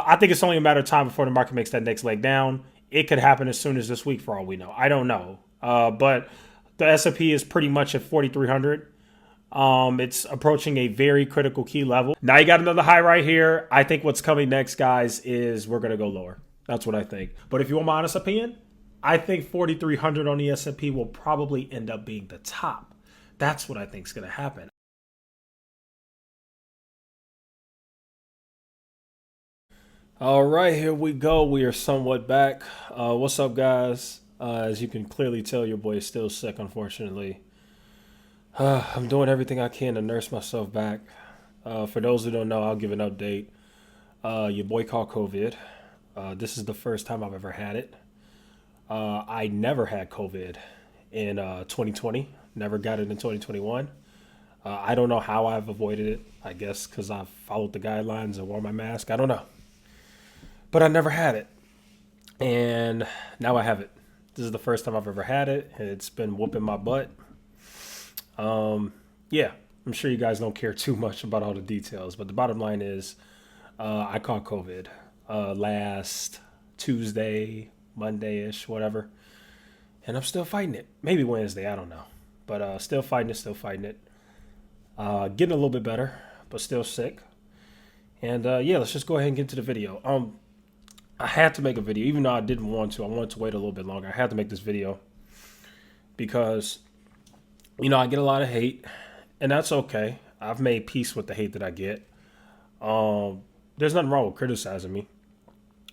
I think it's only a matter of time before the market makes that next leg down. It could happen as soon as this week, for all we know. I don't know, but the S&P is pretty much at 4,300. It's approaching a very critical key level. Now you got another high right here. I think what's coming next, guys, is we're gonna go lower. That's what I think. But if you want my honest opinion, I think 4,300 on the S&P will probably end up being the top. That's what I think is gonna happen. All right, here we go. We are somewhat back. What's up, guys? As you can clearly tell, your boy is still sick, unfortunately. I'm doing everything I can to nurse myself back. For those who don't know, I'll give an update. Your boy caught COVID. This is the first time I've ever had it. I never had COVID in 2020. Never got it in 2021. I don't know how I've avoided it. I guess because I've followed the guidelines and wore my mask. I don't know. But I never had it. And now I have it. This is the first time I've ever had it. It's been whooping my butt. Yeah, I'm sure you guys don't care too much about all the details, but the bottom line is I caught COVID last Tuesday, Monday-ish, whatever. And I'm still fighting it. Maybe Wednesday, I don't know. But still fighting it. Getting a little bit better, but still sick. And yeah, let's just go ahead and get to the video. I had to make a video, even though I didn't want to. I wanted to wait a little bit longer. I had to make this video because, I get a lot of hate, and that's okay. I've made peace with the hate that I get. There's nothing wrong with criticizing me.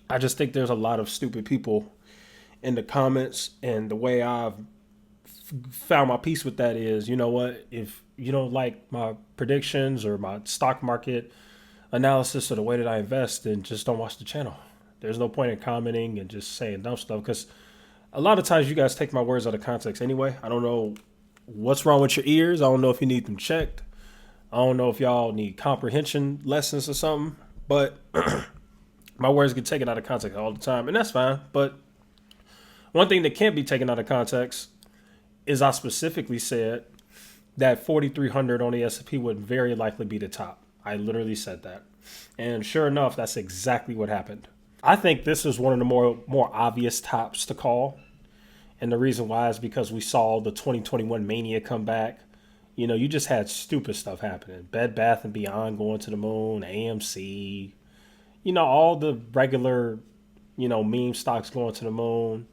I just think there's a lot of stupid people in the comments, and the way I've found my peace with that is, you know what? If you don't like my predictions or my stock market analysis or the way that I invest, then just don't watch the channel. There's no point in commenting and just saying dumb stuff because a lot of times you guys take my words out of context anyway. I don't know what's wrong with your ears. I don't know if you need them checked. I don't know if y'all need comprehension lessons or something, but my words get taken out of context all the time, and that's fine. But one thing that can't be taken out of context is I specifically said that 4,300 on the S&P would very likely be the top. I literally said that. And sure enough, that's exactly what happened. I think this is one of the more obvious tops to call. And the reason why is because we saw the 2021 mania come back. You just had stupid stuff happening. Bed Bath & Beyond going to the moon, AMC, all the regular, meme stocks going to the moon.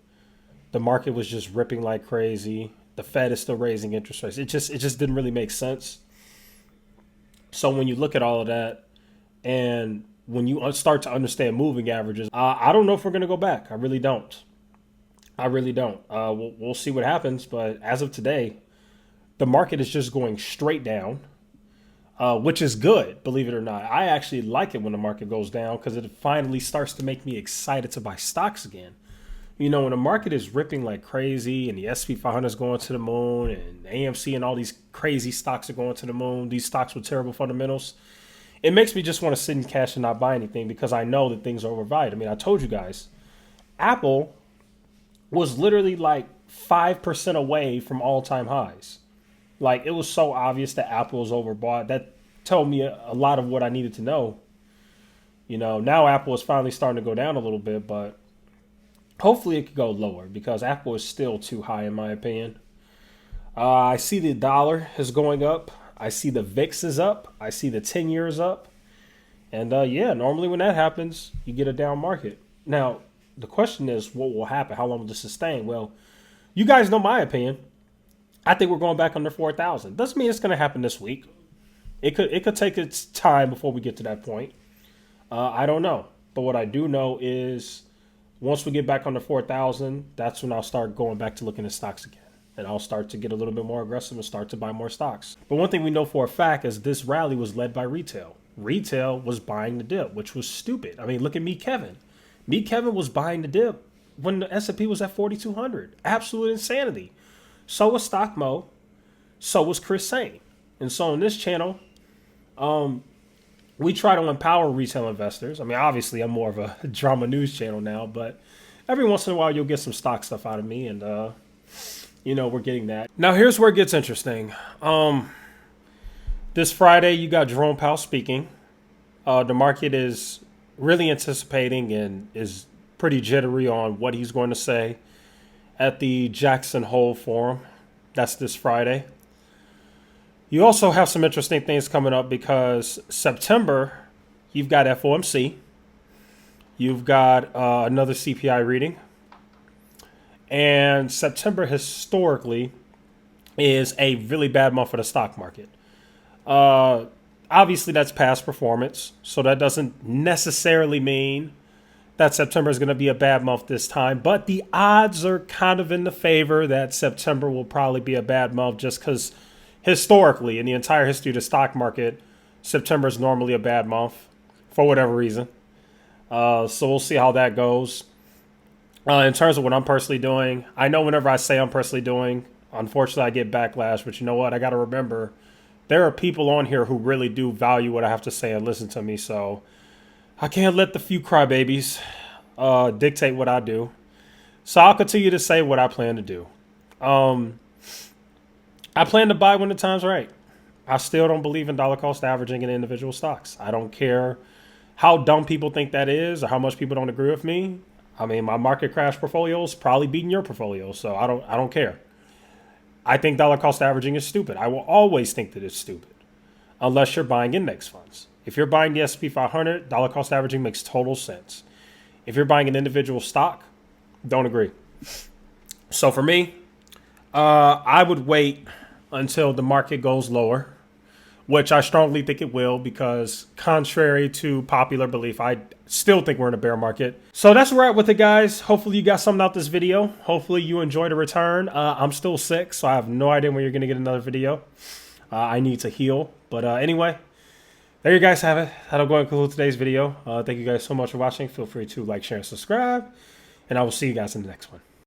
The market was just ripping like crazy. The Fed is still raising interest rates. It just didn't really make sense. So when you look at all of that and when you start to understand moving averages, I don't know if we're going to go back. I really don't. We'll see what happens. But as of today, the market is just going straight down, which is good, believe it or not. I actually like it when the market goes down because it finally starts to make me excited to buy stocks again. When the market is ripping like crazy and the S&P 500 is going to the moon and AMC and all these crazy stocks are going to the moon, these stocks with terrible fundamentals, it makes me just want to sit in cash and not buy anything because I know that things are overvalued. I mean, I told you guys, Apple was literally like 5% away from all-time highs. Like, it was so obvious that Apple was overbought. That told me a lot of what I needed to know. Now Apple is finally starting to go down a little bit, but hopefully it could go lower because Apple is still too high in my opinion. I see the dollar is going up. I see the VIX is up. I see the 10 years up. And yeah, normally when that happens, you get a down market. Now, the question is, what will happen? How long will this sustain? Well, you guys know my opinion. I think we're going back under 4,000. Doesn't mean it's going to happen this week. It could take its time before we get to that point. I don't know. But what I do know is once we get back under 4,000, that's when I'll start going back to looking at stocks again. And I'll start to get a little bit more aggressive and start to buy more stocks. But one thing we know for a fact is this rally was led by retail. Retail was buying the dip, which was stupid. I mean, look at me, Kevin. Me, Kevin was buying the dip when the S&P was at 4,200. Absolute insanity. So was Stockmo. So was Chris Sane. And so on this channel, we try to empower retail investors. I mean, obviously, I'm more of a drama news channel now, but every once in a while, you'll get some stock stuff out of me, and we're getting that. Now, here's where it gets interesting. This Friday, you got Jerome Powell speaking. The market is really anticipating and is pretty jittery on what he's going to say at the Jackson Hole Forum. That's this Friday. You also have some interesting things coming up because September, you've got FOMC, you've got another CPI reading, and September historically is a really bad month for the stock market. Obviously, that's past performance, so that doesn't necessarily mean that September is going to be a bad month this time, but the odds are kind of in the favor that September will probably be a bad month just because historically, in the entire history of the stock market, September is normally a bad month for whatever reason. So we'll see how that goes. In terms of what I'm personally doing, I know whenever I say I'm personally doing, unfortunately, I get backlash, but you know what? I got to remember there are people on here who really do value what I have to say and listen to me, so I can't let the few crybabies dictate what I do. So I'll continue to say what I plan to do. I plan to buy when the time's right. I still don't believe in dollar cost averaging in individual stocks. I don't care how dumb people think that is or how much people don't agree with me. I mean, my market crash portfolio is probably beating your portfolio, so I don't care. I think dollar cost averaging is stupid. I will always think that it's stupid unless you're buying index funds. If you're buying the S&P 500, dollar cost averaging makes total sense. If you're buying an individual stock, don't agree. So for me, I would wait until the market goes lower, which I strongly think it will because contrary to popular belief, I still think we're in a bear market. So that's where we're at with it, guys. Hopefully you got something out this video. Hopefully you enjoyed a return. I'm still sick, so I have no idea when you're going to get another video. I need to heal. But anyway, there you guys have it. That'll go and conclude today's video. Thank you guys so much for watching. Feel free to like, share, and subscribe. And I will see you guys in the next one.